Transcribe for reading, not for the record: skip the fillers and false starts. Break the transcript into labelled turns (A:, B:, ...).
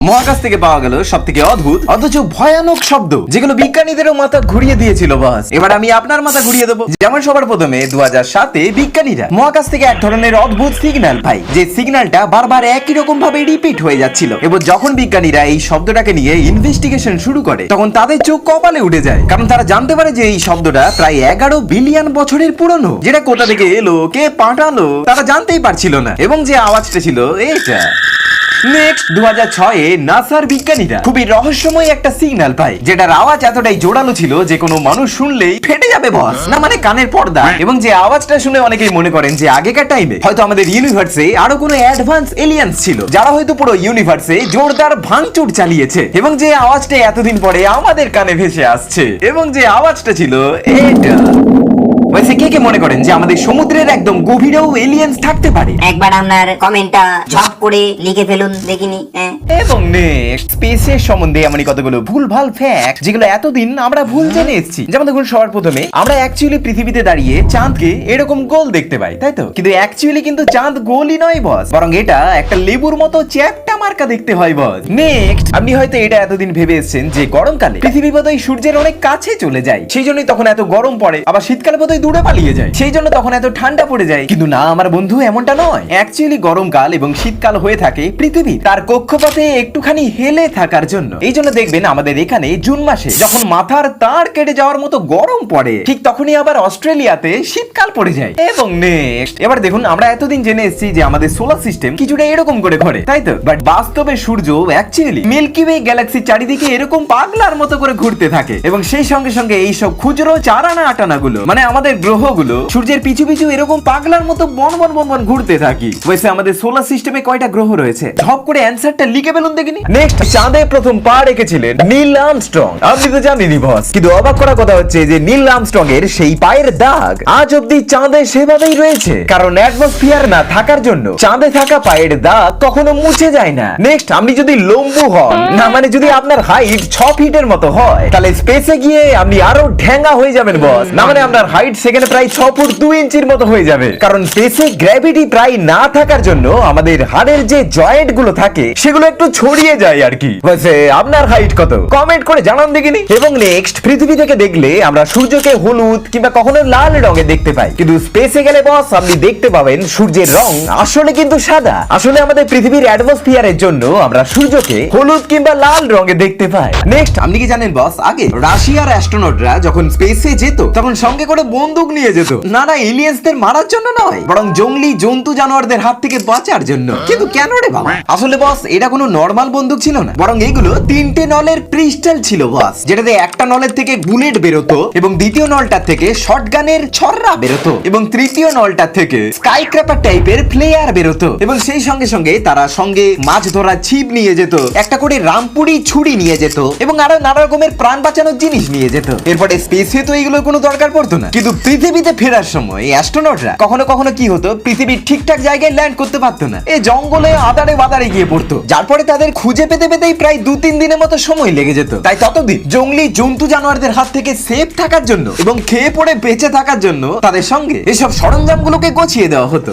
A: মহাকাশ থেকে পাওয়া গেল সব থেকে অদ্ভুত অথচ ভয়ানক শব্দ, যেগুলো বিজ্ঞানীদেরও মাথা ঘুরিয়ে দিয়েছিল। বস, এবার আমি আপনার মাথা ঘুরিয়ে দেবো। যেমন সবার প্রথমে 2007-এ বিজ্ঞানীরা মহাকাশ থেকে এক ধরনের অদ্ভুত সিগন্যাল পায়, যে সিগন্যালটা বারবার একই রকম ভাবে রিপিট হয়ে যাচ্ছিল। এবং যখন বিজ্ঞানীরা এই শব্দটাকে নিয়ে ইনভেস্টিগেশন শুরু করে, তখন তাদের চোখ কপালে উঠে যায়, কারণ তারা জানতে পারে যে এই শব্দটা প্রায় 11 বিলিয়ন বছরের পুরনো। যেটা কোথা থেকে এলো, কে পাঠালো, তারা জানতেই পারছিল না। এবং যে আওয়াজটা ছিল এটা। নেক্সট 2006-এ নাসার বিজ্ঞানীরা খুবই রহস্যময় একটা সিগন্যাল পায়, যেটার আওয়াজ এতটাই জোরালো ছিল যে কোনো মানুষ শুনলেই ফেটে যাবে বস, না মানে কানের পর্দা। এবং যে আওয়াজটা শুনে অনেকেই মনে করেন যে আগেকার টাইমে হয়তো আমাদের ইউনিভার্সে আরো কোনো অ্যাডভান্স এলিয়েন্স ছিল, যারা হয়তো পুরো ইউনিভার্সে জোরদার ভাঙচুর চালিয়েছে। এবং যে আওয়াজটা এতদিন পরে আমাদের কানে ভেসে আসছে, এবং যে আওয়াজটা ছিল এটা। ওইসে কে কে মনে করেন যে আমাদের সমুদ্রের একদম গভীরেও এলিয়েন্স থাকতে পারে?
B: একবার আপনার কমেন্টটা ঝপ করে লিখে ফেলুন দেখিনি।
A: এবং নেক্সট স্পেসের সম্বন্ধে এমনই কতগুলো ভুলভাল ফ্যাক্ট, যেগুলো এতদিন আমরা ভুল জেনে এসেছি। যেমন দেখুন, সবার প্রথমে আমরা অ্যাকচুয়ালি পৃথিবীতে দাঁড়িয়ে চাঁদকে এরকম গোল দেখতে পাই, তাই তো? কিন্তু অ্যাকচুয়ালি কিন্তু চাঁদ গোলই নয় বস, বরং এটা একটা লেবুর মতো চ্যাপ্টা মার্কা দেখতে হয় বস। নেক্সট, আপনি হয়তো এটা এতদিন ভেবে এসেছেন যে গরমকালে পৃথিবী বোধহয় সূর্যের অনেক কাছে চলে যায়, সেই জন্যই তখন এত গরম পড়ে। আবার শীতকালে বোধহয় দূরে পালিয়ে যায়, সেই জন্য তখন এত ঠান্ডা পড়ে যায়। কিন্তু না আমার বন্ধু, এমনটা নয়। অ্যাকচুয়ালি গরমকাল এবং শীতকাল হয়ে থাকে পৃথিবী তার কক্ষপথে একটুখানি হেলে থাকার জন্য। এই জন্য দেখবেন আমাদের এখানে জুন মাসে যখন মাথার তার কেটে যাওয়ার মতো গরম পড়ে, ঠিক তখনই আবার অস্ট্রেলিয়াতে শীতকাল পড়ে যায়। এবং নেক্সট, এবার দেখুন, আমরা এতদিন জেনে এসেছি যে আমাদের সোলার সিস্টেম কিছুটা এরকম করে ঘোরে, তাই তো? বাট বাস্তবে সূর্য অ্যাকচুয়ালি মিল্কি ওয়ে গ্যালাক্সির চারিদিকে এরকম পাগলার মতো করে ঘুরতে থাকে। এবং সেই সঙ্গে সঙ্গে এই সব খুচরো চারানা আটানা গুলো, মানে আমাদের গ্রহগুলো সূর্যের পিছু পিছু এরকম পাগলার মতো বন বন বন বন ঘুরতে থাকি। ওইসে আমাদের সোলার সিস্টেমে কয়টা গ্রহ রয়েছে? ঝপ করে অ্যানসারটা লিখে ফেলুন দেখিনি। নেক্সট, চাঁদে প্রথম পা রেখেছিলেন নীল আর্মস্ট্রং। আপনি তো জানেনই বস, কিন্তু অবাক করা কথা হচ্ছে যে নীল আর্মস্ট্রং এর সেই পায়ের দাগ আজ অব্দি চাঁদে সেভাবেই রয়েছে, কারণ অ্যাটমসফিয়ার না থাকার জন্য চাঁদে থাকা পায়ের দাগ কখনো মুছে যায় না। নেক্সট, আপনি যদি লম্বু হন, না মানে যদি আপনার হাইট 6 ফিটের মতো হয়, তাহলে স্পেসে গিয়ে আপনি আরো ঢ্যাঙ্গা হয়ে যাবেন বস, না মানে আপনার হাইট সেখানে প্রায় 6 ফুট 2 ইঞ্চির মতো হয়ে যাবে। কারণ স্পেসে গ্র্যাভিটি প্রায় না থাকার জন্য আমাদের হাড়ের যে জয়েন্ট গুলো থাকে সেগুলো একটু ছড়িয়ে যায় আর কি। বসে আপনার হাইট কত? কমেন্ট করে জানান দেখিনি। এবং নেক্সট, পৃথিবী থেকে দেখলে আমরা সূর্যকে হলুদ কিংবা কখনো লাল রঙে দেখতে পাই, কিন্তু স্পেসে গেলে বস আপনি দেখতে পাবেন সূর্যের রং আসলে কিন্তু সাদা। আসলে আমাদের পৃথিবীর অ্যাটমসফিয়ারের জন্য আমরা সূর্যকে হলুদ কিংবা লাল রঙে দেখতে পাই। নেক্সট, আপনি কি জানেন বস, আগে রাশিয়ার অ্যাস্ট্রোনটরা যখন স্পেসে যেত তখন সঙ্গে করে বন্দুক নিয়ে যেত, না না এলিয়েন্সদের মারার জন্য নয়, বরং জঙ্গলি জন্তু জানোয়ারদের হাত থেকে বাঁচার জন্য। কিন্তু কেন রে বাবা? আসলে বস এটা কোনো নরমাল বন্দুক ছিল না, বরং এগুলো 3টে নলের ক্রিস্টাল ছিল বস, যেটাতে একটা নলের থেকে বুলেট বেরোতো, এবং দ্বিতীয় নলটার থেকে শটগানের ছররা বেরোতো, এবং তৃতীয় নলটার থেকে স্কাই ক্র্যাপার টাইপের ফ্লেয়ার বেরোতো। এবং সেই সঙ্গে সঙ্গে তারা সঙ্গে মাছ ধরার ছিপ নিয়ে যেত, একটা করে রামপুরি ছুরি নিয়ে যেত, এবং আরো নানা রকমের প্রাণ বাঁচানোর জিনিস নিয়ে যেত। এরপরে স্পেসে তো এগুলোর কোনো দরকার পড়তো না, কিন্তু পৃথিবীতে ফেরার সময় অ্যাস্ট্রোনটরা কখনো কখনো কি হতো, পৃথিবীর ঠিকঠাক জায়গায় ল্যান্ড করতে পারতো না, এই জঙ্গলে আদারে বাদারে গিয়ে পড়তো, যার পরে তাদের খুঁজে পেতে পেতেই প্রায় 2-3 দিনের মতো সময় লেগে যেত। তাই ততদিন জঙ্গলি জন্তু জানোয়ারদের হাত থেকে সেফ থাকার জন্য এবং খেয়ে পড়ে বেঁচে থাকার জন্য তাদের সঙ্গে এসব সরঞ্জামগুলোকে গোছিয়ে দেওয়া হতো।